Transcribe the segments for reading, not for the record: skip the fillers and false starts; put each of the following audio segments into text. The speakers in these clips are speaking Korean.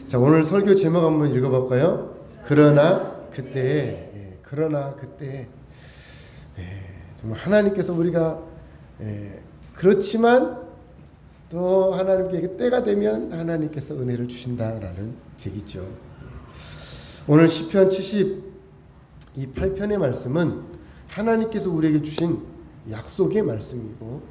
자, 오늘 설교 제목 한번 읽어볼까요? 그러나 그때에, 그러나 그때에, 정말 하나님께서 우리가 그렇지만 또 하나님께 때가 되면 하나님께서 은혜를 주신다라는 얘기죠. 오늘 시편 78편의 말씀은 하나님께서 우리에게 주신 약속의 말씀이고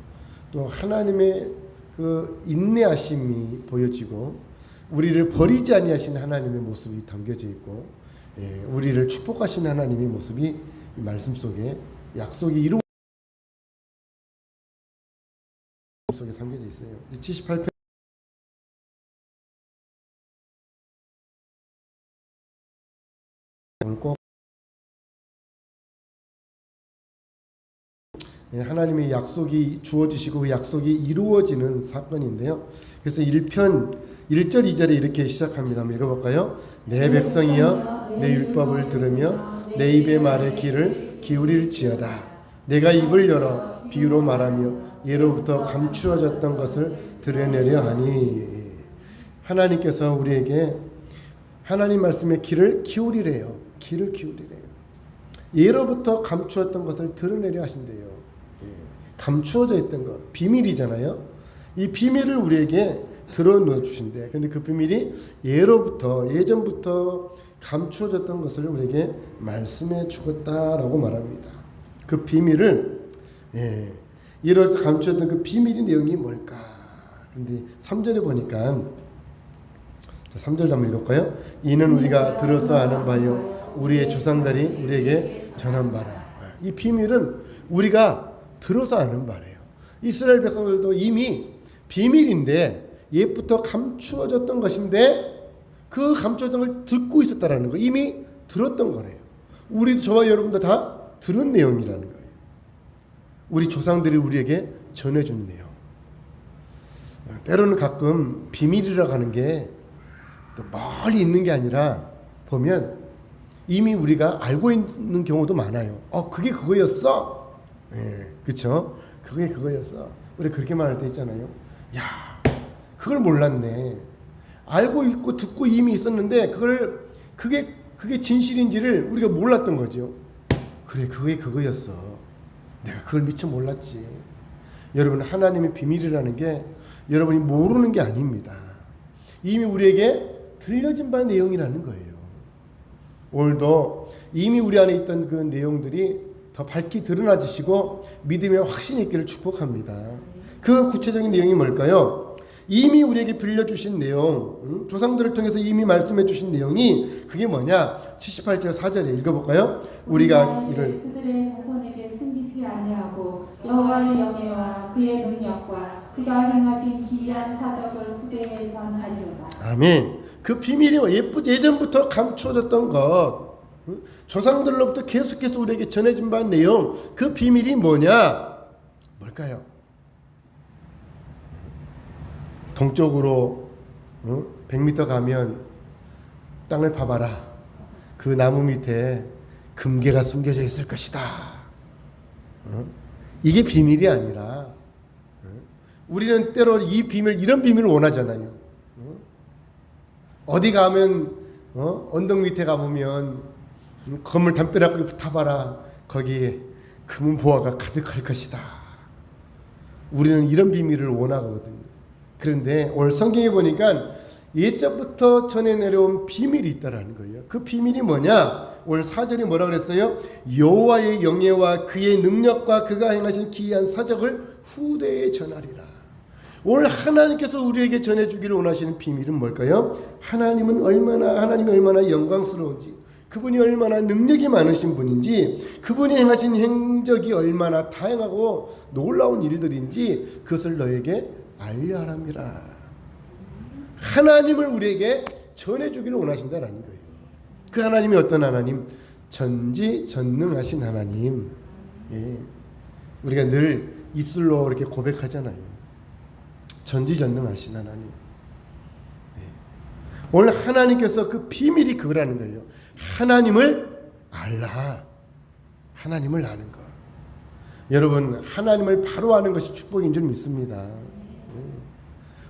또 하나님의 그 인내하심이 보여지고 우리를 버리지 아니하신 하나님의 모습이 담겨져 있고 우리를 축복하시는 하나님의 모습이 이 말씀 속에 약속이 이루 속에 담겨져 있어요. 78편 꼭 하나님의 약속이 주어지시고 그 약속이 이루어지는 사건인데요. 그래서 1편 1절 2절에 이렇게 시작합니다. 한번 읽어볼까요? 내 백성이여 내 율법을 들으며 내 입의 말에 귀를 기울일지어다. 내가 입을 열어 비유로 말하며 예로부터 감추어졌던 것을 드러내려 하니. 하나님께서 우리에게 하나님 말씀에 귀를 기울이래요. 귀를 기울이래요. 예로부터 감추었던 것을 드러내려 하신대요. 감추어져 있던 것, 비밀이잖아요. 이 비밀을 우리에게 드러넣어 주신대. 근데 그 비밀이 예전부터 감추어졌던 것을 우리에게 말씀해 주었다라고 말합니다. 그 비밀을 예로부터 감추었던 그 비밀의 내용이 뭘까? 근데 3절에 보니까 3절 한번 읽을까요? 이는 우리가 들어서 아는 바요 우리의 조상들이 우리에게 전한 바라. 이 비밀은 우리가 들어서 아는 바래요. 이스라엘 백성들도 이미 비밀인데 옛부터 감추어졌던 것인데 그 감추어졌던 걸 듣고 있었다라는 거, 이미 들었던 거래요. 우리도 저와 여러분도 다 들은 내용이라는 거예요. 우리 조상들이 우리에게 전해준 내용. 때로는 가끔 비밀이라고 하는 게 또 멀리 있는 게 아니라 보면 이미 우리가 알고 있는 경우도 많아요. 그게 그거였어? 그쵸? 그게 그거였어. 우리 그렇게 말할 때 있잖아요. 야, 그걸 몰랐네. 알고 있고 듣고 이미 있었는데 그게 진실인지를 우리가 몰랐던 거죠. 그래, 그게 그거였어. 내가 그걸 미처 몰랐지. 여러분, 하나님의 비밀이라는 게 여러분이 모르는 게 아닙니다. 이미 우리에게 들려진 바 내용이라는 거예요. 오늘도 이미 우리 안에 있던 그 내용들이 더 밝히 드러나지시고 믿음의 확신이 있기를 축복합니다. 그 구체적인 내용이 뭘까요? 이미 우리에게 빌려주신 내용, 조상들을 통해서 이미 말씀해 주신 내용이 그게 뭐냐? 78절 4절에 읽어볼까요? 우리가 이를 그들의 자손에게 숨기지 아니하고 여호와의 영예와 그의 능력과 그가 행하신 기이한 사적을 후대에 전하리로다. 아멘. 그 비밀이 예전부터 감추어졌던 것, 조상들로부터 계속해서 우리에게 전해진 바 내용, 그 비밀이 뭐냐? 뭘까요? 동쪽으로 100m 가면 땅을 파봐라. 그 나무 밑에 금괴가 숨겨져 있을 것이다. 이게 비밀이 아니라 우리는 때로 이런 비밀을 원하잖아요. 어디 가면 언덕 밑에 가보면 건물 담벼락을 타봐라. 거기에 금은 보화가 가득할 것이다. 우리는 이런 비밀을 원하거든요. 그런데 오늘 성경에 보니까 예전부터 전해 내려온 비밀이 있다라는 거예요. 그 비밀이 뭐냐? 오늘 4절이 뭐라 그랬어요? 여호와의 영예와 그의 능력과 그가 행하신 기이한 사적을 후대에 전하리라. 오늘 하나님께서 우리에게 전해주기를 원하시는 비밀은 뭘까요? 하나님이 얼마나 영광스러운지, 그분이 얼마나 능력이 많으신 분인지, 그분이 행하신 행적이 얼마나 다양하고 놀라운 일들인지 그것을 너에게 알려 하랍니다. 하나님을 우리에게 전해주기를 원하신다라는 거예요. 그 하나님이 어떤 하나님? 전지전능하신 하나님. 우리가 늘 입술로 이렇게 고백하잖아요. 전지전능하신 하나님. 오늘 하나님께서 그 비밀이 그거라는 거예요. 하나님을 알라. 하나님을 아는 것. 여러분, 하나님을 바로 아는 것이 축복인 줄 믿습니다.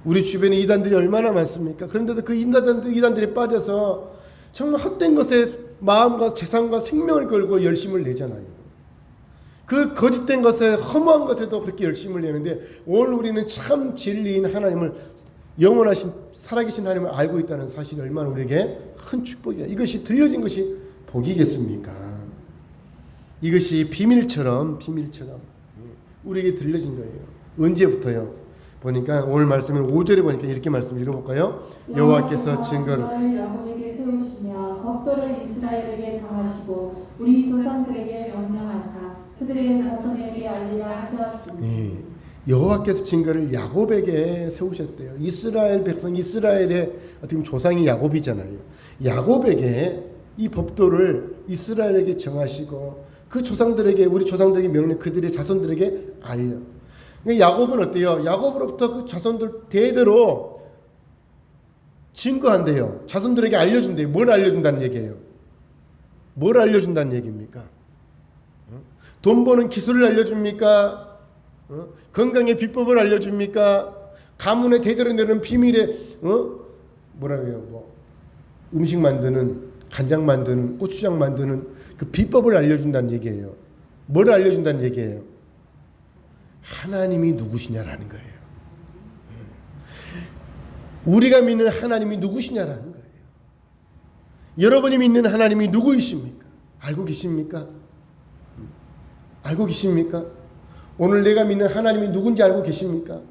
우리 주변에 이단들이 얼마나 많습니까? 그런데도 그 이단들이 빠져서 정말 헛된 것에 마음과 재산과 생명을 걸고 열심을 내잖아요. 그 거짓된 것에 허무한 것에도 그렇게 열심을 내는데 오늘 우리는 참 진리인 하나님을 영원하신 살아계신 하나님을 알고 있다는 사실이 얼마나 우리에게 큰 축복이야. 이것이 들려진 것이 복이겠습니까? 이것이 비밀처럼 우리에게 들려진 거예요. 언제부터요? 보니까 오늘 말씀은 5절에 보니까 이렇게 말씀 읽어볼까요? 여호와께서 증거를 야곱에게 세우시며 법도를 이스라엘에게 정하시고 우리 조상들에게 명령하사 그들의 자손에게 알리라 하셨으니 여호와께서 증거를 야곱에게 세우셨대요. 이스라엘 백성, 이스라엘의 어떻게 보면 조상이 야곱이잖아요. 야곱에게 이 법도를 이스라엘에게 정하시고 그 조상들에게 우리 조상들에게 명령 그들의 자손들에게 알려. 그러니까 야곱은 어때요? 야곱으로부터 그 자손들 대대로 증거한대요. 자손들에게 알려준대요. 뭘 알려준다는 얘기예요? 뭘 알려준다는 얘기입니까? 돈 버는 기술을 알려줍니까? 건강의 비법을 알려줍니까? 가문의 대대로 내려오는 비밀의 뭐라고요? 뭐 음식 만드는 간장 만드는 고추장 만드는 그 비법을 알려준다는 얘기예요. 뭘 알려준다는 얘기예요? 하나님이 누구시냐라는 거예요. 우리가 믿는 하나님이 누구시냐라는 거예요. 여러분이 믿는 하나님이 누구이십니까? 알고 계십니까? 알고 계십니까? 오늘 내가 믿는 하나님이 누군지 알고 계십니까?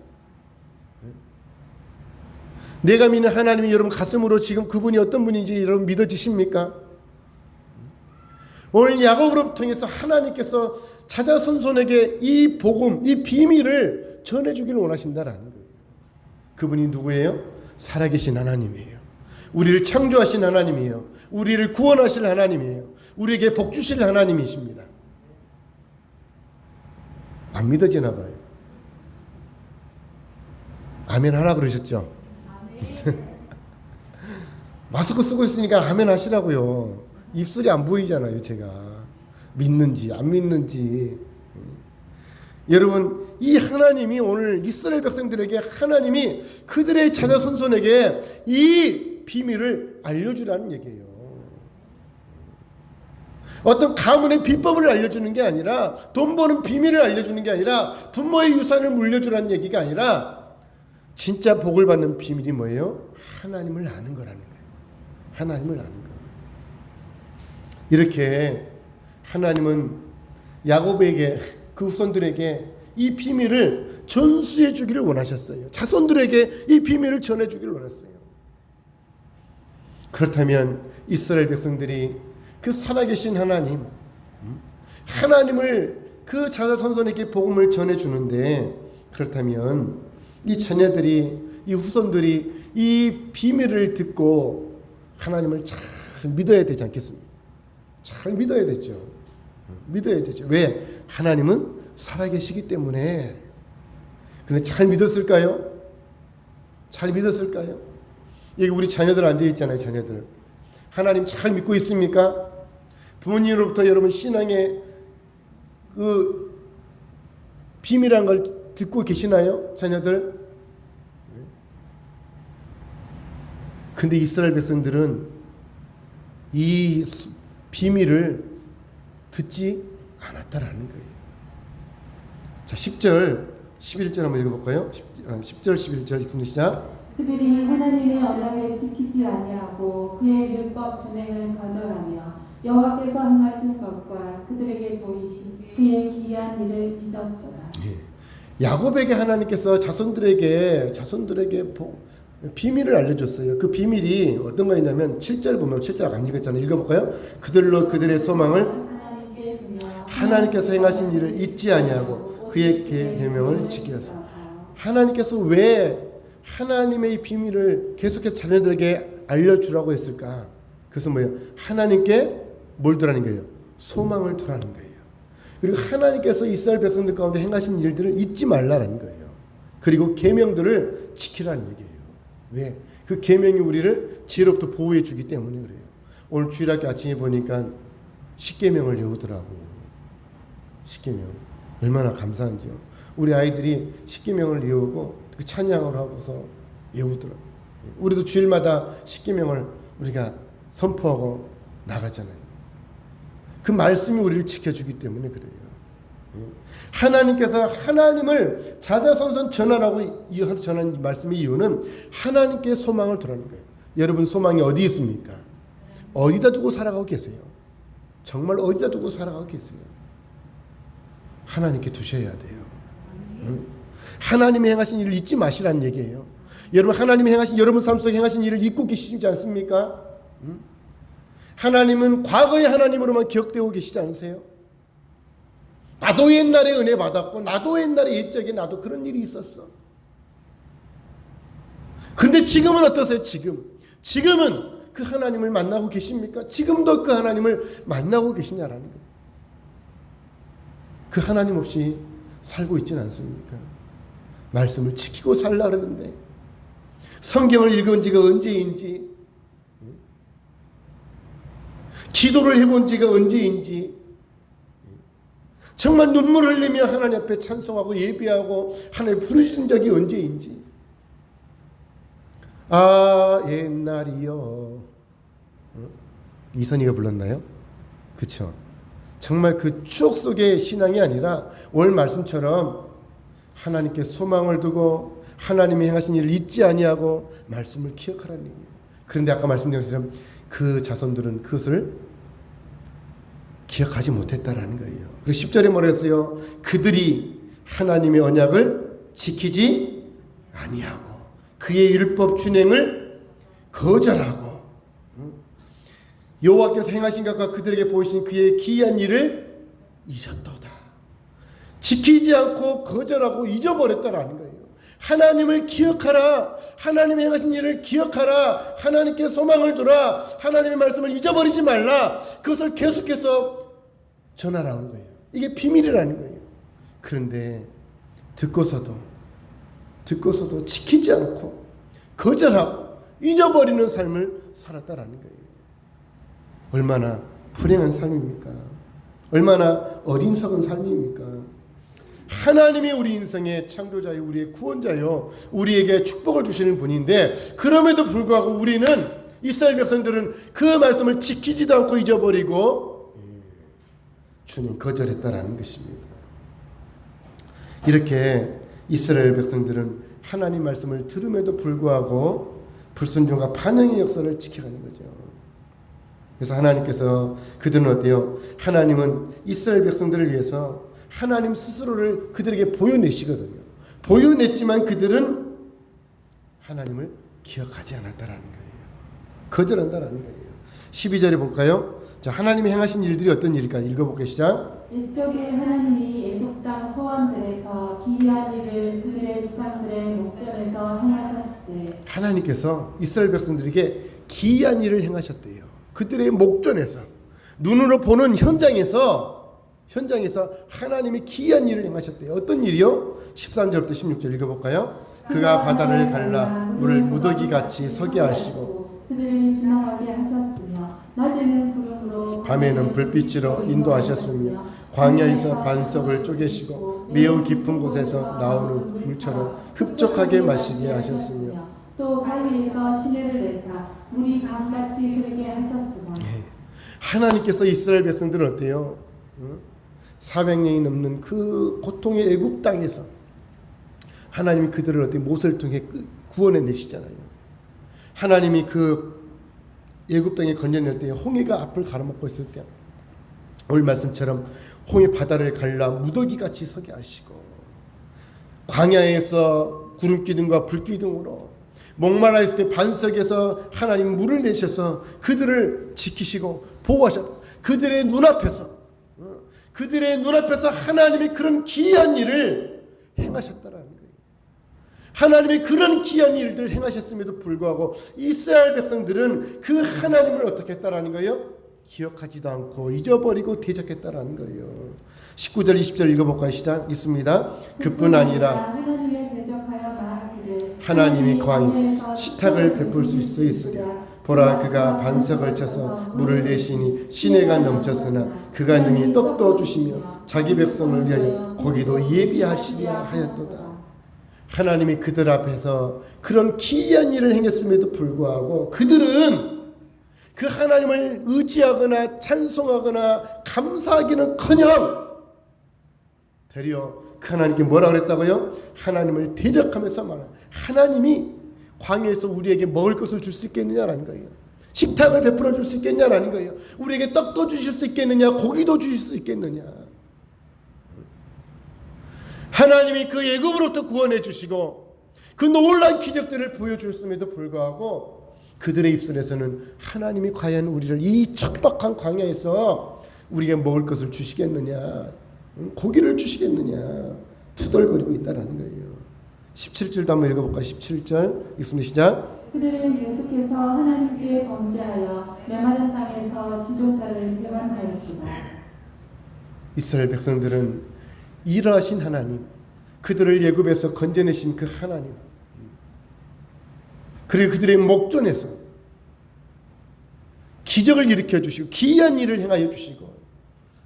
내가 믿는 하나님이 여러분 가슴으로 지금 그분이 어떤 분인지 여러분 믿어지십니까? 오늘 야곱으로 통해서 하나님께서 자자손손에게 이 복음, 이 비밀을 전해주기를 원하신다라는 거예요. 그분이 누구예요? 살아계신 하나님이에요. 우리를 창조하신 하나님이에요. 우리를 구원하실 하나님이에요. 우리에게 복 주실 하나님이십니다. 안 믿어지나 봐요. 아멘 하라 그러셨죠? 마스크 쓰고 있으니까 아멘 하시라고요. 입술이 안 보이잖아요. 제가 믿는지 안 믿는지. 여러분 이 하나님이 오늘 이스라엘 백성들에게 하나님이 그들의 자자손손에게 이 비밀을 알려주라는 얘기예요. 어떤 가문의 비법을 알려주는 게 아니라 돈 버는 비밀을 알려주는 게 아니라 부모의 유산을 물려주라는 얘기가 아니라 진짜 복을 받는 비밀이 뭐예요? 하나님을 아는 거라는 거예요. 하나님을 아는 거. 이렇게 하나님은 야곱에게 그 후손들에게 이 비밀을 전수해 주기를 원하셨어요. 자손들에게 이 비밀을 전해 주기를 원했어요. 그렇다면 이스라엘 백성들이 그 살아계신 하나님을 그 자자손손에게 복음을 전해 주는데 그렇다면 이 자녀들이 이 후손들이 이 비밀을 듣고 하나님을 잘 믿어야 되지 않겠습니까? 잘 믿어야 되죠. 믿어야 되죠. 왜? 하나님은 살아계시기 때문에. 근데 잘 믿었을까요? 잘 믿었을까요? 여기 우리 자녀들 앉아 있잖아요. 자녀들. 하나님 잘 믿고 있습니까? 부모님으로부터 여러분 신앙의 그 비밀한 걸 듣고 계시나요? 자녀들? 근데 이스라엘 백성들은 이 비밀을 듣지 않았다라는 거예요. 자, 10절, 11절 한번 읽어볼까요? 10절, 11절 읽습니다. 시작. 그들이 하나님의 언약을 지키지 아니하고 그의 율법 준행을 거절하며 여호와께서 행하신 것과 그들에게 보이신 그의 기이한 일을 잊었도다. 야곱에게 하나님께서 자손들에게 비밀을 알려줬어요. 그 비밀이 어떤 거였냐면 7절 보면 7절 안 읽었잖아요. 읽어볼까요? 그들로 그들의 소망을 하나님께서 행하신 일을 잊지 아니하고 그의 계명을 지키었어. 하나님께서 왜 하나님의 이 비밀을 계속해서 자녀들에게 알려주라고 했을까? 그래서 뭐예요? 하나님께 뭘 두라는 거예요? 소망을 두라는 거예요. 그리고 하나님께서 이스라엘 백성들 가운데 행하신 일들을 잊지 말라는 거예요. 그리고 계명들을 지키라는 얘기예요. 왜? 그 계명이 우리를 죄로부터 보호해 주기 때문에 그래요. 오늘 주일학교 아침에 보니까 십계명을 외우더라고요. 십계명 얼마나 감사한지요. 우리 아이들이 십계명을 외우고 그 찬양을 하고서 외우더라고요. 우리도 주일마다 십계명을 우리가 선포하고 나가잖아요. 그 말씀이 우리를 지켜주기 때문에 그래요. 하나님께서 하나님을 자자손손 전하라고 전한 말씀의 이유는 하나님께 소망을 두라는 거예요. 여러분 소망이 어디 있습니까? 어디다 두고 살아가고 계세요? 정말 어디다 두고 살아가고 계세요? 하나님께 두셔야 돼요. 하나님이 행하신 일을 잊지 마시라는 얘기예요. 여러분 하나님이 행하신 여러분 삶 속에 행하신 일을 잊고 계시지 않습니까? 하나님은 과거의 하나님으로만 기억되고 계시지 않으세요? 나도 옛날에 은혜 받았고 나도 옛날에 옛적에 나도 그런 일이 있었어. 근데 지금은 어떠세요? 지금은 그 하나님을 만나고 계십니까? 지금도 그 하나님을 만나고 계시냐라는 거예요. 그 하나님 없이 살고 있지는 않습니까? 말씀을 지키고 살라 그러는데 성경을 읽은 지가 언제인지 기도를 해본 지가 언제인지 정말 눈물을 흘리며 하나님 앞에 찬송하고 예배하고 하나님 부르신 적이 언제인지 아 옛날이요. 이선희가 불렀나요? 그렇죠. 정말 그 추억 속의 신앙이 아니라 오늘 말씀처럼 하나님께 소망을 두고 하나님이 행하신 일을 잊지 아니하고 말씀을 기억하라는 얘기예요. 그런데 아까 말씀드린 것처럼 그 자손들은 그것을 기억하지 못했다라는 거예요. 그리고 10절에 뭐라 했어요? 그들이 하나님의 언약을 지키지 아니하고 그의 율법 준행을 거절하고 여호와께서 행하신 것과 그들에게 보이신 그의 기이한 일을 잊었도다. 지키지 않고 거절하고 잊어버렸다라는 거예요. 하나님을 기억하라. 하나님이 행하신 일을 기억하라. 하나님께 소망을 두라. 하나님의 말씀을 잊어버리지 말라. 그것을 계속해서 전하라는 거예요. 이게 비밀이라는 거예요. 그런데 듣고서도 지키지 않고 거절하고 잊어버리는 삶을 살았다라는 거예요. 얼마나 불행한 삶입니까? 얼마나 어린석은 삶입니까? 하나님이 우리 인생의 창조자요, 우리의 구원자요, 우리에게 축복을 주시는 분인데 그럼에도 불구하고 우리는 이스라엘 백성들은 그 말씀을 지키지도 않고 잊어버리고 주님 거절했다라는 것입니다. 이렇게 이스라엘 백성들은 하나님 말씀을 들음에도 불구하고 불순종과 반응의 역사를 지켜가는 거죠. 그래서 하나님께서 그들은 어때요? 하나님은 이스라엘 백성들을 위해서 하나님 스스로를 그들에게 보여내시거든요. 보여냈지만 그들은 하나님을 기억하지 않았다라는 거예요. 거절한다라는 거예요. 12절에 볼까요? 자, 하나님이 행하신 일들이 어떤 일일까? 읽어볼게요. 시작. 옛적에 하나님이 애굽 땅 소원들에서 기이한 일을 그들의 조상들의 목전에서 행하셨으되 하나님께서 이스라엘 백성들에게 기이한 일을 행하셨대요. 그들의 목전에서 눈으로 보는 현장에서 하나님이 기이한 일을 행하셨대요. 어떤 일이요? 13절부터 16절 읽어볼까요? 그가 바다를 갈라 물을 무더기같이 서게 하시고 그들을 지나가게 하셨으며 낮에는 구름으로 밤에는 불빛으로 인도하셨으며 광야에서 반석을 쪼개시고 매우 깊은 곳에서 나오는 물처럼 흡족하게 마시게 하셨으며 또 바위에서 시내를 내사 물이 강같이 흐르게 하셨으며 하나님께서 이스라엘 백성들은 어때요? 400년이 넘는 그 고통의 애굽 땅에서 하나님이 그들을 어떻게 모세를 통해 구원해 내시잖아요. 하나님이 그 애굽 땅에 건져낼 때 홍해가 앞을 가로막고 있을 때 오늘 말씀처럼 홍해 바다를 갈라 무더기같이 서게 하시고 광야에서 구름 기둥과 불 기둥으로 목말라 있을 때 반석에서 하나님 물을 내셔서 그들을 지키시고 보호하셨다. 그들의 눈앞에서 하나님이 그런 기이한 일을 행하셨다라는 거예요. 하나님이 그런 기이한 일들을 행하셨음에도 불구하고 이스라엘 백성들은 그 하나님을 어떻게 했다라는 거예요? 기억하지도 않고 잊어버리고 대적했다라는 거예요. 19절 20절 읽어볼까요? 시작. 있습니다. 그뿐 아니라 하나님이 거하니 식탁을 베풀 수 있으랴. 보라 그가 반석을 쳐서 물을 내시니 시내가 넘쳤으나 그가 능히 떡도 주시며 자기 백성을 위하여 고기도 예비하시리라 하였도다. 하나님이 그들 앞에서 그런 기이한 일을 행했음에도 불구하고 그들은 그 하나님을 의지하거나 찬송하거나 감사하기는커녕 되려 그 하나님께 뭐라 그랬다고요? 하나님을 대적하면서 말해요. 하나님이 광야에서 우리에게 먹을 것을 줄 수 있겠느냐라는 거예요. 식탁을 베풀어 줄 수 있겠냐라는 거예요. 우리에게 떡도 주실 수 있겠느냐, 고기도 주실 수 있겠느냐. 하나님이 그 애굽으로부터 구원해 주시고 그 놀라운 기적들을 보여주셨음에도 불구하고 그들의 입술에서는 하나님이 과연 우리를 이 척박한 광야에서 우리에게 먹을 것을 주시겠느냐, 고기를 주시겠느냐 투덜거리고 있다라는 거예요. 17절도 한번 읽어볼까요? 17절 읽습니다. 시작. 그들은 계속해서 하나님께 범죄하여 메마른 땅에서 지존자를 배반하였구나. 이스라엘 백성들은 일하신 하나님, 그들을 애굽에서 건져내신 그 하나님, 그리고 그들의 목전에서 기적을 일으켜 주시고 기이한 일을 행하여 주시고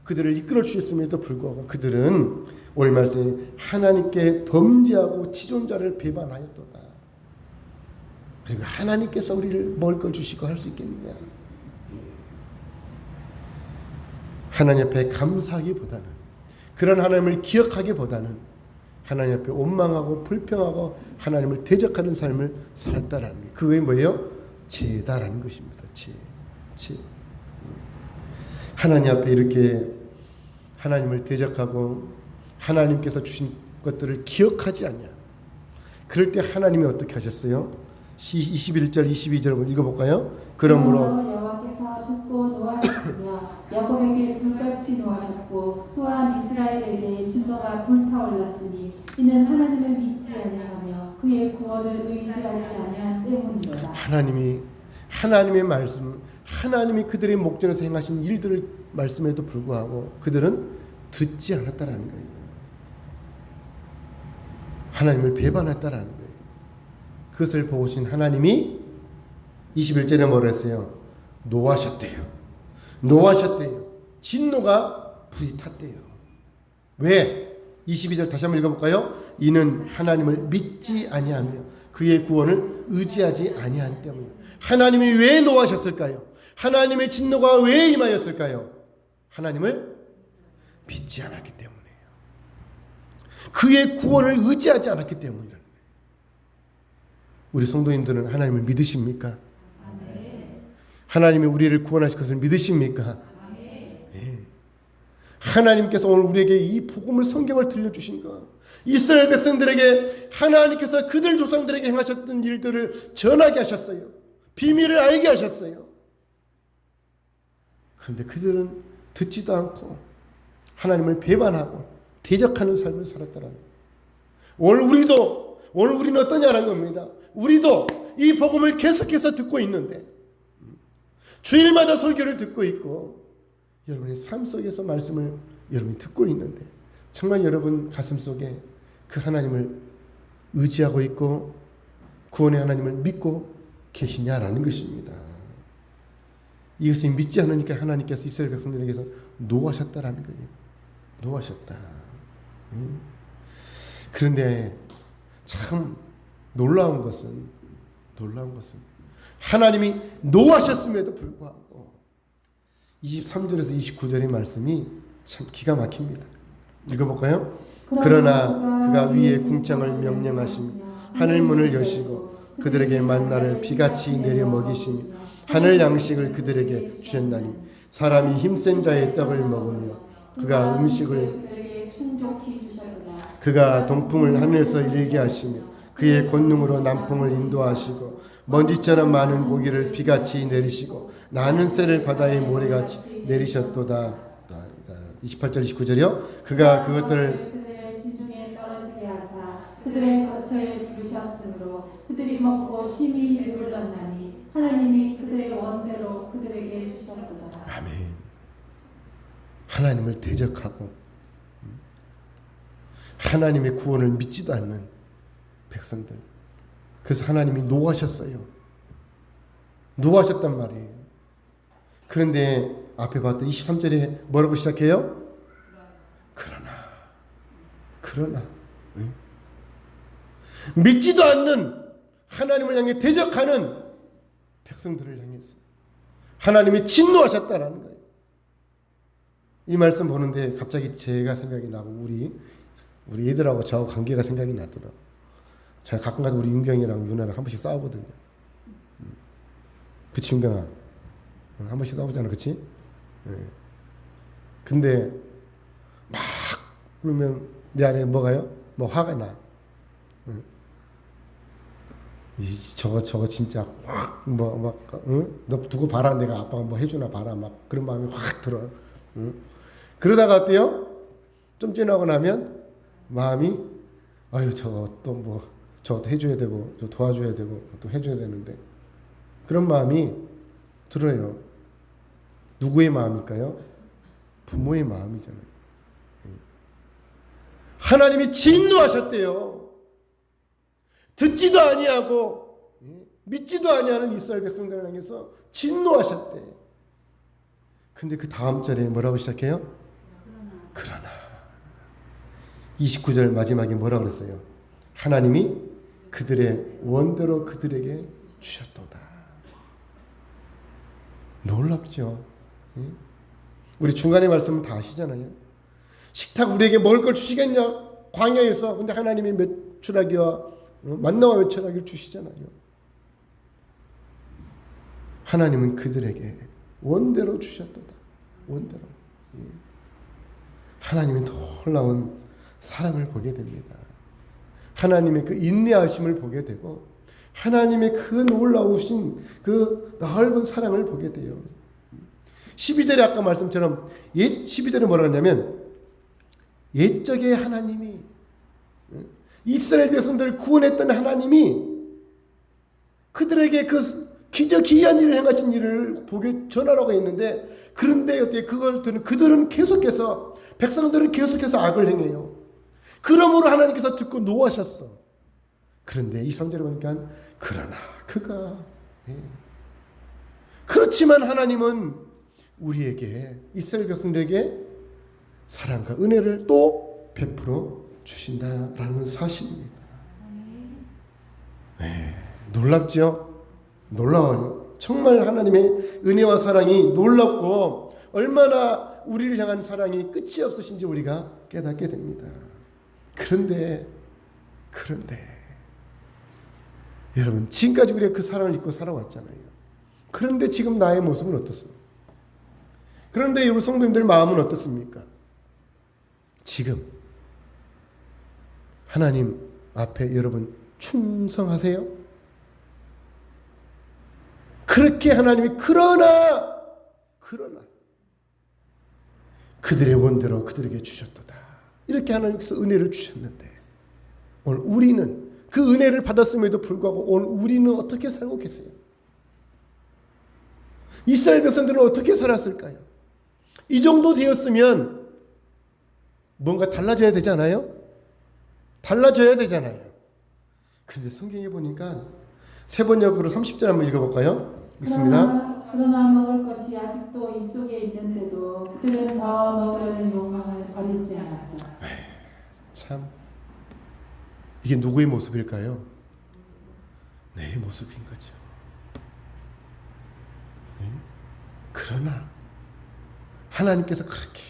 그들을 이끌어 주셨음에도 불구하고 그들은 오늘 말씀에 하나님께 범죄하고 지존자를 배반하였도다. 그리고 하나님께서 우리를 먹을 걸 주시고 할 수 있겠느냐. 하나님 앞에 감사하기보다는, 그런 하나님을 기억하기보다는 하나님 앞에 원망하고 불평하고 하나님을 대적하는 삶을 살았다라는 게 그게 뭐예요? 죄다라는 것입니다. 죄. 하나님 앞에 이렇게 하나님을 대적하고 하나님께서 주신 것들을 기억하지 않냐. 그럴 때 하나님이 어떻게 하셨어요? 21절 22절 읽어볼까요? 그러므로 여호와께서 듣고 노하셨으며 야곱에게 불같이 노하셨고 또한 이스라엘에게 진노가 불타올랐으니 이는 하나님을 믿지 아니하며 그의 구원을 의지하지 아니한 때문이로다. 하나님의 말씀, 하나님이 그들의 목전에서 행하신 일들을 말씀에도 불구하고 그들은 듣지 않았다라는 거예요. 하나님을 배반했다라는 거예요. 그것을 보신 하나님이 21절에 뭐라 했어요? 노하셨대요. 진노가 불이 탔대요. 왜? 22절 다시 한번 읽어볼까요? 이는 하나님을 믿지 아니하며 그의 구원을 의지하지 아니한 때문이에요. 하나님이 왜 노하셨을까요? 하나님의 진노가 왜 임하였을까요? 하나님을 믿지 않았기 때문이에요. 그의 구원을 의지하지 않았기 때문이라는 거예요. 우리 성도님들은 하나님을 믿으십니까? 하나님이 우리를 구원하실 것을 믿으십니까? 네. 하나님께서 오늘 우리에게 이 복음을, 성경을 들려주신 것, 이스라엘 백성들에게 하나님께서 그들 조상들에게 행하셨던 일들을 전하게 하셨어요. 비밀을 알게 하셨어요. 그런데 그들은 듣지도 않고 하나님을 배반하고 대적하는 삶을 살았다는 거예요. 오늘 우리는 어떠냐는 겁니다. 우리도 이 복음을 계속해서 듣고 있는데, 주일마다 설교를 듣고 있고 여러분의 삶 속에서 말씀을 여러분이 듣고 있는데 정말 여러분 가슴속에 그 하나님을 의지하고 있고 구원의 하나님을 믿고 계시냐라는 것입니다. 이것을 믿지 않으니까 하나님께서 이스라엘 백성들에게서 노하셨다라는 거예요. 노하셨다. 그런데 참 놀라운 것은 하나님이 노하셨음에도 불구하고 23절에서 29절의 말씀이 참 기가 막힙니다. 읽어볼까요? 그러나 그가 위에 궁창을 명령하시며 하늘 문을 여시고 그들에게 만나를 비같이 내려 먹이시며 하늘 양식을 그들에게 주셨나니 사람이 힘센 자의 떡을 먹으며 그가 음식을 그가 동풍을 하늘에서 일게 하시며 그의 권능으로 남풍을 인도하시고 먼지처럼 많은 고기를 비같이 내리시고 나는 새를 바다의 모래같이 내리셨도다. 28절 29절이요. 그가 그것들을 그들의 지중에 떨어지게 하사 그들의 거처에 두르셨으므로 그들이 먹고 심히 배불렀나니 하나님이 그들의 원대로 그들에게 주셨도다. 아멘. 하나님을 대적하고 하나님의 구원을 믿지도 않는 백성들, 그래서 하나님이 노하셨어요. 노하셨단 말이에요. 그런데 앞에 봤던 23절에 뭐라고 시작해요? 그러나 믿지도 않는 하나님을 향해 대적하는 백성들을 향해서 하나님이 진노하셨다라는 거예요. 이 말씀 보는데 갑자기 제가 생각이 나고 우리 애들하고 저하고 관계가 생각이 나더라고요. 제가 가끔가다 우리 윤경이랑 유나랑 한 번씩 싸우거든요. 그치 윤경아? 한 번씩 싸우잖아, 그치? 근데 막 그러면 내 안에 뭐가요? 뭐 화가 나. 저거 진짜 확 너 두고 봐라, 내가 아빠가 뭐 해주나 봐라, 막 그런 마음이 확 들어. 그러다가 어때요? 좀 지나고 나면 마음이 아유 저거 또 뭐 저것도 해줘야 되고 저 도와줘야 되고 또 해줘야 되는데 그런 마음이 들어요. 누구의 마음일까요? 부모의 마음이잖아요. 하나님이 진노하셨대요. 듣지도 아니하고 믿지도 아니하는 이스라엘 백성들을 향해서 진노하셨대. 근데 그 다음 절에 뭐라고 시작해요? 그러나 29절 마지막에 뭐라고 그랬어요? 하나님이 그들의 원대로 그들에게 주셨도다. 놀랍죠? 우리 중간에 말씀은 다 아시잖아요. 식탁 우리에게 먹을 걸 주시겠냐? 광야에서. 근데 하나님이 메추라기와 만나와 메추라기를 주시잖아요. 하나님은 그들에게 원대로 주셨도다. 원대로. 하나님의 놀라운 사랑을 보게 됩니다. 하나님의 그 인내하심을 보게 되고 하나님의 그 놀라우신 그 넓은 사랑을 보게 돼요. 12절에 아까 말씀처럼 12절에 뭐라 하냐면 옛적에 하나님이 이스라엘 백성들을 구원했던 하나님이 그들에게 그 기적 기이한 일을 행하신 일을 보게 전하라고 했는데 그런데 어떻게 그들은 계속해서 백성들은 계속해서 악을 행해요. 그러므로 하나님께서 듣고 노하셨어. 그런데 이 3절에 보니까 그러나 그가 그렇지만 하나님은 우리에게 이스라엘 백성들에게 사랑과 은혜를 또 베풀어 주신다라는 사실입니다. 놀랍죠? 놀라워요. 정말 하나님의 은혜와 사랑이 놀랍고 얼마나 우리를 향한 사랑이 끝이 없으신지 우리가 깨닫게 됩니다. 그런데 여러분 지금까지 우리가 그 사랑을 잊고 살아왔잖아요. 그런데 지금 나의 모습은 어떻습니까? 그런데 우리 성도님들 마음은 어떻습니까? 지금 하나님 앞에 여러분 충성하세요? 그렇게 하나님이 그러나 그들의 원대로 그들에게 주셨도다. 이렇게 하나님께서 은혜를 주셨는데 오늘 우리는 그 은혜를 받았음에도 불구하고 오늘 우리는 어떻게 살고 계세요? 이스라엘 백성들은 어떻게 살았을까요? 이 정도 되었으면 뭔가 달라져야 되잖아요? 달라져야 되잖아요. 그런데 성경에 보니까 세 번역으로 30절 한번 읽어볼까요? 읽습니다. 그러나 먹을 것이 아직도 입속에 있는데도 그들은 더 먹으려는 욕망을 버리지 않았다. 참 이게 누구의 모습일까요? 내 모습인 거죠. 그러나 하나님께서 그렇게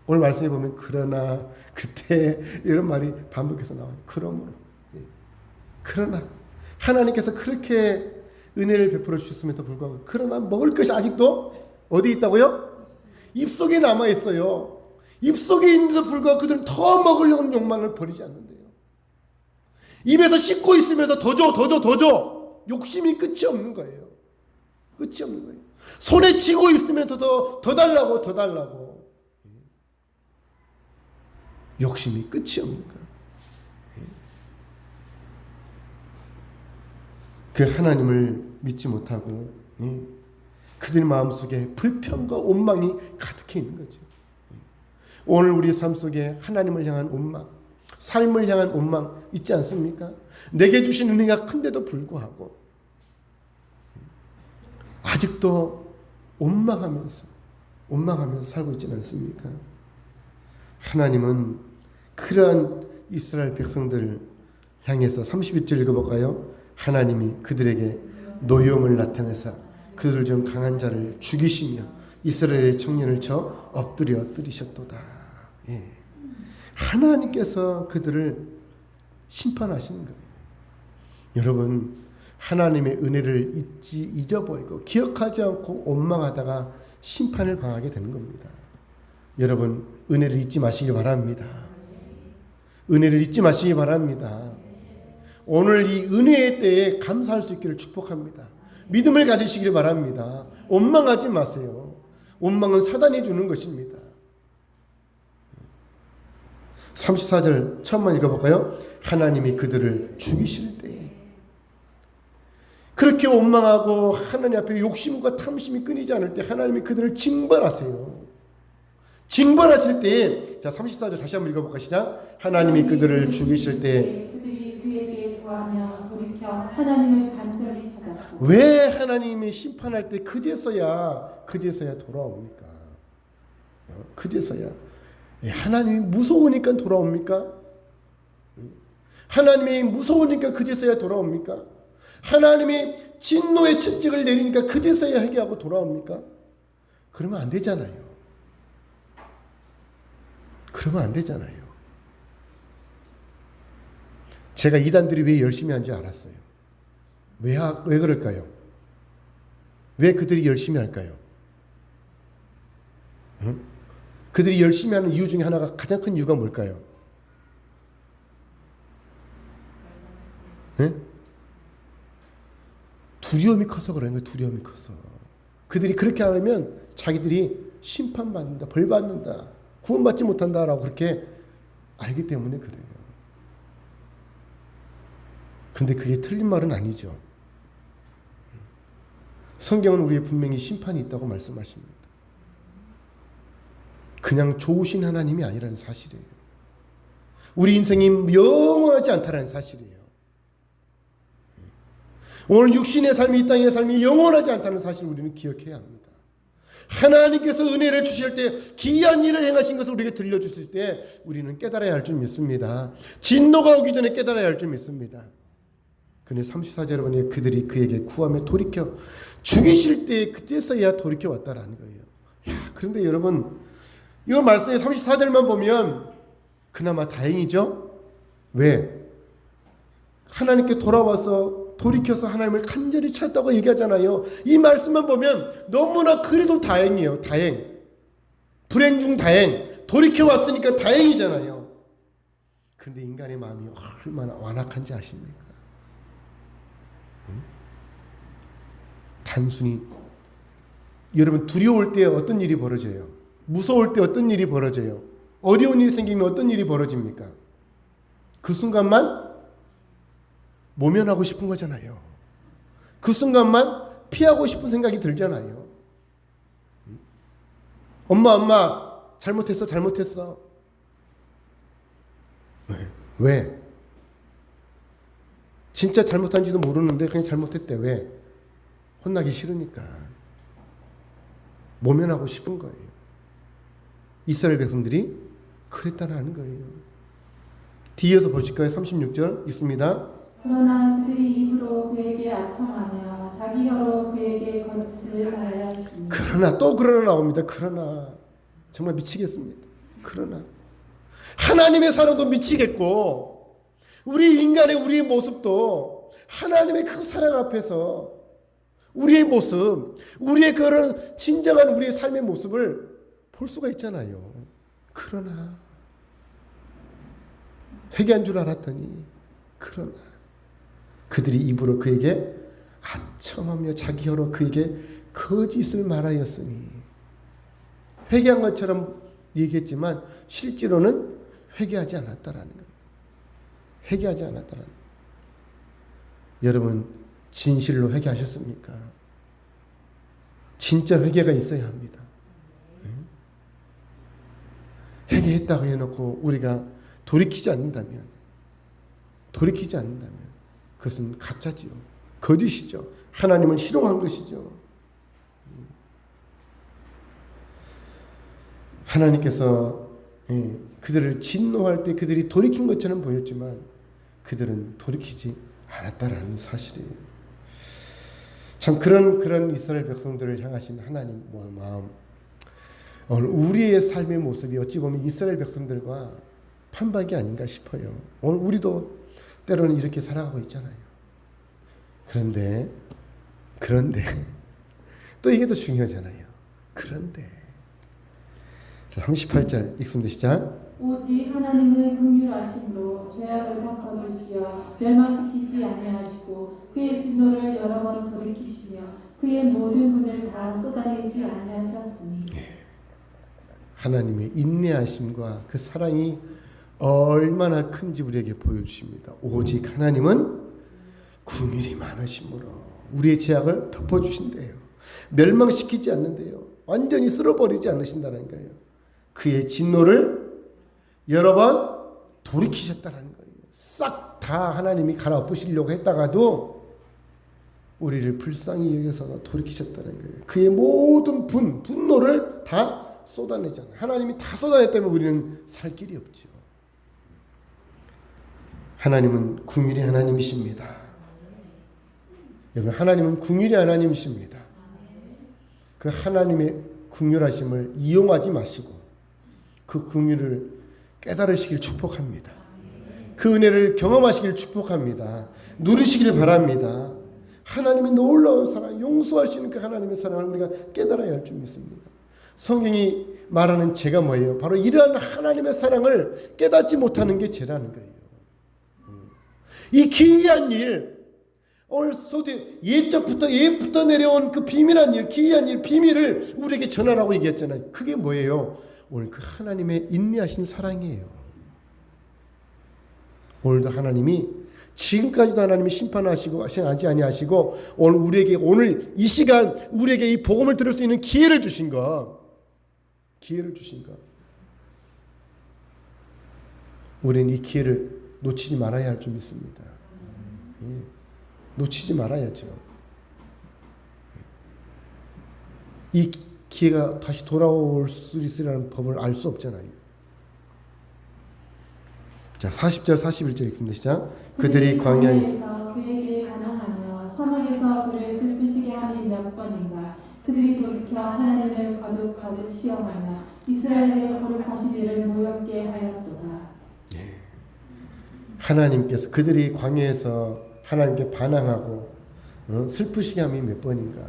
오늘 말씀해 보면 그러나 그때 이런 말이 반복해서 나와요. 그러나 하나님께서 그렇게 은혜를 베풀어 주셨음에도 불구하고 그러나 먹을 것이 아직도 어디 있다고요? 입속에 남아 있어요. 입속에 있는데도 불구하고 그들은 더 먹으려는 욕망을 버리지 않는데요. 입에서 씹고 있으면서 더 줘. 욕심이 끝이 없는 거예요. 끝이 없는 거예요. 손에 쥐고 있으면서도 더 달라고. 욕심이 끝이 없는 거예요. 그 하나님을 믿지 못하고 그들 마음속에 불평과 원망이 가득해 있는 거죠. 오늘 우리 삶 속에 하나님을 향한 원망, 삶을 향한 원망 있지 않습니까? 내게 주신 은혜가 큰데도 불구하고 아직도 원망하면서 살고 있지는 않습니까? 하나님은 그러한 이스라엘 백성들을 향해서 31절 읽어볼까요? 하나님이 그들에게 노여움을 나타내사 그들 중 강한 자를 죽이시며 이스라엘의 청년을 쳐 엎드려 뜨리셨도다. 예. 하나님께서 그들을 심판하시는 거예요. 여러분, 하나님의 은혜를 잊어버리고 기억하지 않고 원망하다가 심판을 당하게 되는 겁니다. 여러분, 은혜를 잊지 마시기 바랍니다. 은혜를 잊지 마시기 바랍니다. 오늘 이 은혜의 때에 감사할 수 있기를 축복합니다. 믿음을 가지시길 바랍니다. 원망하지 마세요. 원망은 사단이 주는 것입니다. 34절 처음만 읽어볼까요? 하나님이 그들을 죽이실 때에 그렇게 원망하고 하나님 앞에 욕심과 탐심이 끊이지 않을 때 하나님이 그들을 징벌하세요. 징벌하실 때에, 자 34절 다시 한번 읽어볼까 시작. 하나님이 그들을 죽이실 때에 그들이 그에게 구하며 돌이켜 하나님을 간절히 찾았고. 왜 하나님이 심판할 때 그제서야 돌아옵니까? 그제서야 하나님이 무서우니까 돌아옵니까? 하나님이 무서우니까 그제서야 돌아옵니까? 하나님이 진노의 채찍을 내리니까 그제서야 회개하고 돌아옵니까? 그러면 안 되잖아요. 그러면 안 되잖아요. 제가 이단들이 왜 열심히 한지 알았어요. 왜 그럴까요? 왜 그들이 열심히 할까요? 응? 그들이 열심히 하는 이유 중에 하나가 가장 큰 이유가 뭘까요? 네? 두려움이 커서 그런 거예요. 두려움이 커서. 그들이 그렇게 하면 자기들이 심판받는다, 벌받는다, 구원받지 못한다라고 그렇게 알기 때문에 그래요. 근데 그게 틀린 말은 아니죠. 성경은 우리의 분명히 심판이 있다고 말씀하십니다. 그냥 좋으신 하나님이 아니라는 사실이에요. 우리 인생이 영원하지 않다는 사실이에요. 오늘 육신의 삶이 이 땅의 삶이 영원하지 않다는 사실을 우리는 기억해야 합니다. 하나님께서 은혜를 주실 때 기이한 일을 행하신 것을 우리에게 들려주실 때 우리는 깨달아야 할 줄 믿습니다. 진노가 오기 전에 깨달아야 할 줄 믿습니다. 근데 34절 보니 그들이 그에게 구하며 돌이켜 죽이실 때 그때서야 돌이켜 왔다라는 거예요. 야, 그런데 여러분 이 말씀의 34절만 보면 그나마 다행이죠. 왜? 하나님께 돌아와서 돌이켜서 하나님을 간절히 찾았다고 얘기하잖아요. 이 말씀만 보면 너무나 그래도 다행이에요. 다행. 불행 중 다행. 돌이켜 왔으니까 다행이잖아요. 근데 인간의 마음이 얼마나 완악한지 아십니까? 응? 단순히 여러분 두려울 때 어떤 일이 벌어져요? 무서울 때 어떤 일이 벌어져요? 어려운 일이 생기면 어떤 일이 벌어집니까? 그 순간만 모면하고 싶은 거잖아요. 그 순간만 피하고 싶은 생각이 들잖아요. 엄마 잘못했어. 왜? 진짜 잘못한지도 모르는데 그냥 잘못했대. 왜? 혼나기 싫으니까. 모면하고 싶은 거예요. 이스라엘 백성들이 그랬다는 거예요. 뒤에서 보실까요? 36절 있습니다. 그러나 그들이 입으로 그에게 아첨하며 자기 혀로 그에게 거짓을 말하였으니. 그러나 나옵니다. 그러나 정말 미치겠습니다. 그러나 하나님의 사랑도 미치겠고 우리 인간의 우리의 모습도 하나님의 그 사랑 앞에서 우리의 모습, 우리의 그런 진정한 우리의 삶의 모습을 볼 수가 있잖아요. 그러나 회개한 줄 알았더니 그러나 그들이 입으로 그에게 아첨하며 자기 혀로 그에게 거짓을 말하였으니 회개한 것처럼 얘기했지만 실제로는 회개하지 않았다라는 거예요. 회개하지 않았다라는 거예요. 여러분 진실로 회개하셨습니까? 진짜 회개가 있어야 합니다. 회개했다고 해놓고 우리가 돌이키지 않는다면 그것은 가짜지요. 거짓이죠. 하나님을 희롱한 것이죠. 하나님께서 그들을 진노할 때 그들이 돌이킨 것처럼 보였지만 그들은 돌이키지 않았다라는 사실이에요. 참 그런 이스라엘 백성들을 향하신 하나님 마음, 오늘 우리의 삶의 모습이 어찌 보면 이스라엘 백성들과 판박이 아닌가 싶어요. 오늘 우리도 때로는 이렇게 살아가고 있잖아요. 그런데 또 이게 더 중요하잖아요. 그런데 38절 읽습니다. 시작. 오직 하나님의 긍휼하심으로 죄악을 덮어주시어 멸망시키지 아니하시고 그의 진노를 여러 번 돌이키시며 그의 모든 분을 다 쏟아내지 아니하셨으니. 하나님의 인내하심과 그 사랑이 얼마나 큰지 우리에게 보여주십니다. 오직 하나님은 긍휼이 많으심으로 우리의 죄악을 덮어주신대요. 멸망시키지 않는데요. 완전히 쓸어버리지 않으신다는 거예요. 그의 진노를 여러 번 돌이키셨다는 거예요. 싹 다 하나님이 갈아엎으시려고 했다가도 우리를 불쌍히 여겨서 돌이키셨다는 거예요. 그의 모든 분노를 다 쏟아내잖아요. 하나님이 다 쏟아냈다면 우리는 살 길이 없죠. 하나님은 긍휼의 하나님이십니다. 여러분, 하나님은 긍휼의 하나님이십니다. 그 하나님의 긍휼하심을 이용하지 마시고 그 긍휼을 깨달으시길 축복합니다. 그 은혜를 경험하시길 축복합니다. 누리시길 바랍니다. 하나님의 놀라운 사랑, 용서하시는 그 하나님의 사랑을 우리가 깨달아야 할 줄 믿습니다. 성경이 말하는 죄가 뭐예요? 바로 이러한 하나님의 사랑을 깨닫지 못하는 게 죄라는 거예요. 이 기이한 일, 오늘 예부터 내려온 그 비밀한 일, 기이한 일, 비밀을 우리에게 전하라고 얘기했잖아요. 그게 뭐예요? 오늘 그 하나님의 인내하신 사랑이에요. 오늘도 하나님이 지금까지도 하나님이 심판하시고 하지 아니하시고 오늘 이 시간 우리에게 이 복음을 들을 수 있는 기회를 주신 것, 우리는 이 기회를 놓치지 말아야 할 줄 믿습니다. 놓치지 말아야죠. 이 기회가 다시 돌아올 수 있으라는 법을 알 수 없잖아요. 자, 40절 41절 읽습니다. 시작. 그들이 광야에서 그에게 가난하며 사막에서 그를 슬프시게 하니 몇 번인가. 그들이 돌이켜 하나님을 거듭 시험하며 이스라엘의 거룩하신 이를 모욕게 하였도다. 하나님께서 그들이 광야에서 하나님께 반항하고 슬프시게 함이 몇 번인가.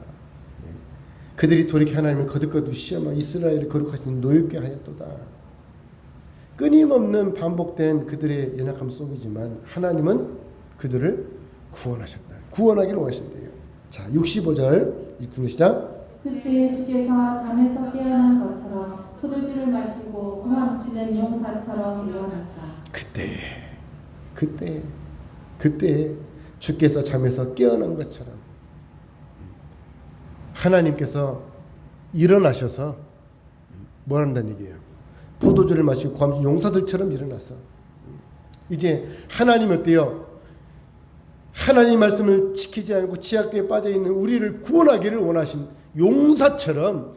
그들이 돌이켜 하나님을 거듭 시험하며 이스라엘을 거룩하신 노엽게 하였도다. 끊임없는 반복된 그들의 연약함 속이지만 하나님은 그들을 구원하셨다. 구원하기를 원하신대요. 자, 65절 읽습니다. 시작. 그때 주께서 잠에서 깨어난 것처럼 포도주를 마시고 도망치는 용사처럼 일어나사. 그때 주께서 잠에서 깨어난 것처럼 하나님께서 일어나셔서 뭘 한다는 얘기예요? 포도주를 마시고 구하면서 용사들처럼 일어났어. 이제 하나님 어때요? 하나님 말씀을 지키지 않고 지약대에 빠져있는 우리를 구원하기를 원하신 용사처럼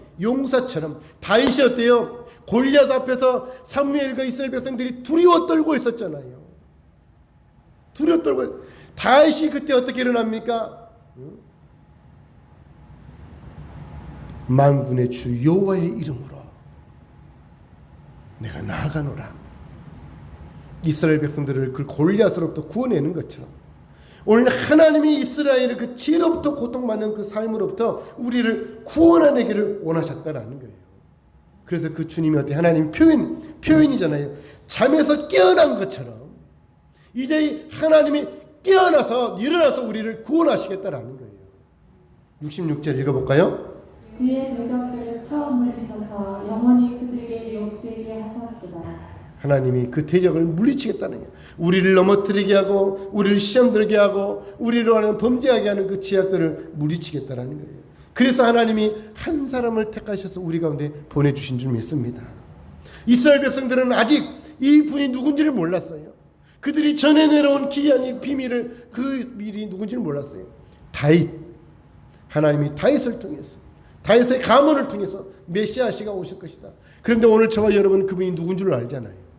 다윗이 어때요? 골리앗 앞에서 사무엘과 이스라엘 백성들이 두려워 떨고 있었잖아요. 두려워 떨고. 다윗이 그때 어떻게 일어납니까? 만군의 주 여호와의 이름으로 내가 나아가노라. 이스라엘 백성들을 그 골리앗으로부터 구원내는 것처럼 오늘 하나님이 이스라엘을 그 죄로부터 고통받는 그 삶으로부터 우리를 구원하내기를 원하셨다라는 거예요. 그래서 그 주님이 어때? 하나님 표현이잖아요. 잠에서 깨어난 것처럼 이제 하나님이 깨어나서 일어나서 우리를 구원하시겠다라는 거예요. 66절 읽어볼까요? 그의 대적들을 처음 물리쳐서 영원히 그들에게 욕되게 하셨도다. 하나님이 그 대적을 물리치겠다는 거예요. 우리를 넘어뜨리게 하고 우리를 시험 들게 하고 우리로 하는 범죄하게 하는 그 지약들을 물리치겠다는 거예요. 그래서 하나님이 한 사람을 택하셔서 우리 가운데 보내주신 줄 믿습니다. 이스라엘 백성들은 아직 이 분이 누군지를 몰랐어요. 그들이 전해 내려온 기이한 비밀을 그 미리 누군지를 몰랐어요. 하나님이 다윗을 통해서 다윗의 가문을 통해서 메시아시가 오실 것이다. 그런데 오늘 저와 여러분 그분이 누군 줄 알잖아요.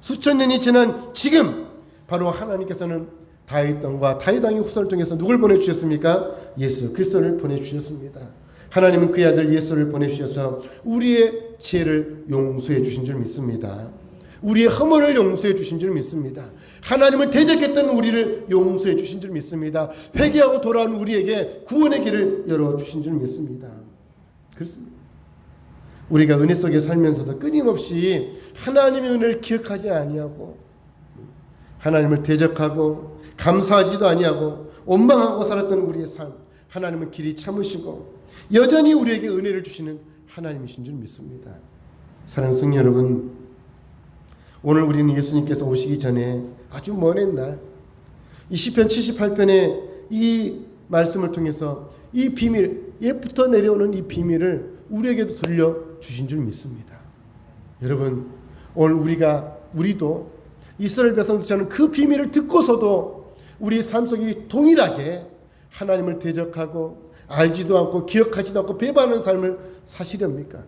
수천 년이 지난 지금 바로 하나님께서는 다윗 땅과 다윗 왕의 후손을 통해서 누굴 보내주셨습니까? 예수 그리스도를 보내주셨습니다. 하나님은 그의 아들 예수를 보내주셔서 우리의 죄를 용서해 주신 줄 믿습니다. 우리의 허물을 용서해 주신 줄 믿습니다. 하나님을 대적했던 우리를 용서해 주신 줄 믿습니다. 회개하고 돌아온 우리에게 구원의 길을 열어주신 줄 믿습니다. 그렇습니다. 우리가 은혜 속에 살면서도 끊임없이 하나님의 은혜를 기억하지 아니하고 하나님을 대적하고 감사하지도 아니하고 원망하고 살았던 우리의 삶, 하나님은 길이 참으시고 여전히 우리에게 은혜를 주시는 하나님이신 줄 믿습니다. 사랑하는 성도 여러분, 오늘 우리는 예수님께서 오시기 전에 아주 먼 옛날 이 시편 78편의 이 말씀을 통해서 이 비밀, 예부터 내려오는 이 비밀을 우리에게도 들려주신 줄 믿습니다. 여러분, 오늘 우리도 이스라엘 백성들처럼 그 비밀을 듣고서도 우리 삶 속이 동일하게 하나님을 대적하고 알지도 않고 기억하지도 않고 배반하는 삶을 사시렵니까?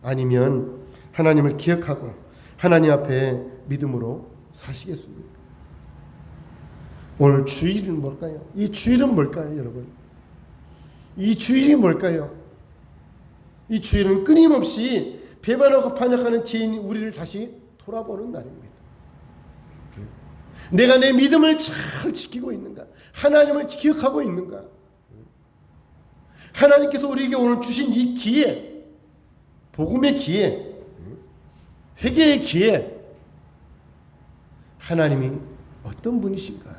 아니면 하나님을 기억하고 하나님 앞에 믿음으로 사시겠습니까? 오늘 주일은 뭘까요? 이 주일은 뭘까요, 여러분? 이 주일이 뭘까요? 이 주일은 끊임없이 배반하고 반역하는 죄인 우리를 다시 돌아보는 날입니다. 내가 내 믿음을 잘 지키고 있는가? 하나님을 기억하고 있는가? 하나님께서 우리에게 오늘 주신 이 기회, 복음의 기회, 회개의 기회, 하나님이 어떤 분이신가?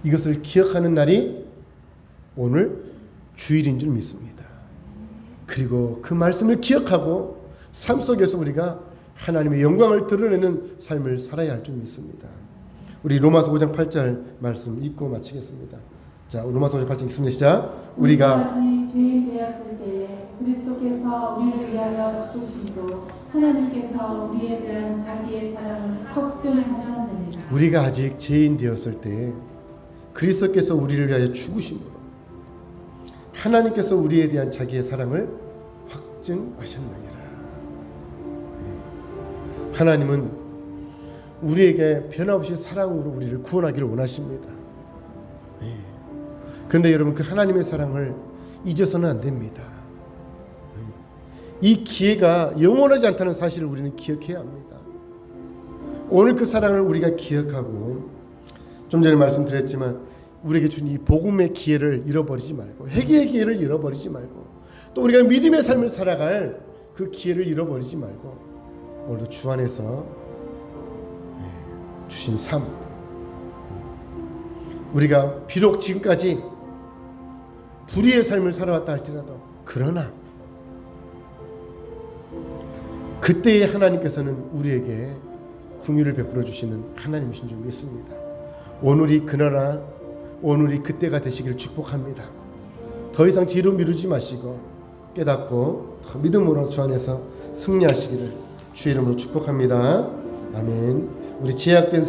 이것을 기억하는 날이 오늘 주일인 줄 믿습니다. 그리고 그 말씀을 기억하고 삶 속에서 우리가 하나님의 영광을 드러내는 삶을 살아야 할 줄 믿습니다. 우리 로마서 5장 8절 말씀 읽고 마치겠습니다. 자, 로마서 5장 8절 읽습니다. 시작. 우리가 죄인 되었을 때에 그리스도께서 우리를 위하여 죽으심으로 하나님께서 우리에 대한 자기의 사랑을 확증하셨느니라. 우리가 아직 죄인 되었을 때 그리스도께서 우리를 위하여 죽으심으로 하나님께서 우리에 대한 자기의 사랑을 확증하셨느니라. 하나님은 우리에게 변함없이 사랑으로 우리를 구원하기를 원하십니다. 그런데 여러분, 그 하나님의 사랑을 잊어서는 안 됩니다. 이 기회가 영원하지 않다는 사실을 우리는 기억해야 합니다. 오늘 그 사랑을 우리가 기억하고, 좀 전에 말씀드렸지만 우리에게 준 이 복음의 기회를 잃어버리지 말고, 회개의 기회를 잃어버리지 말고, 또 우리가 믿음의 삶을 살아갈 그 기회를 잃어버리지 말고, 오늘도 주 안에서 주신 삶, 우리가 비록 지금까지 불의의 삶을 살아왔다 할지라도, 그러나 그때의 하나님께서는 우리에게 긍휼을 베풀어 주시는 하나님이신 줄 믿습니다. 오늘이 그러나 오늘이 그때가 되시기를 축복합니다. 더 이상 뒤로 미루지 마시고 깨닫고 더 믿음으로 주 안에서 승리하시기를 주의 이름으로 축복합니다. 아멘. 우리 제약된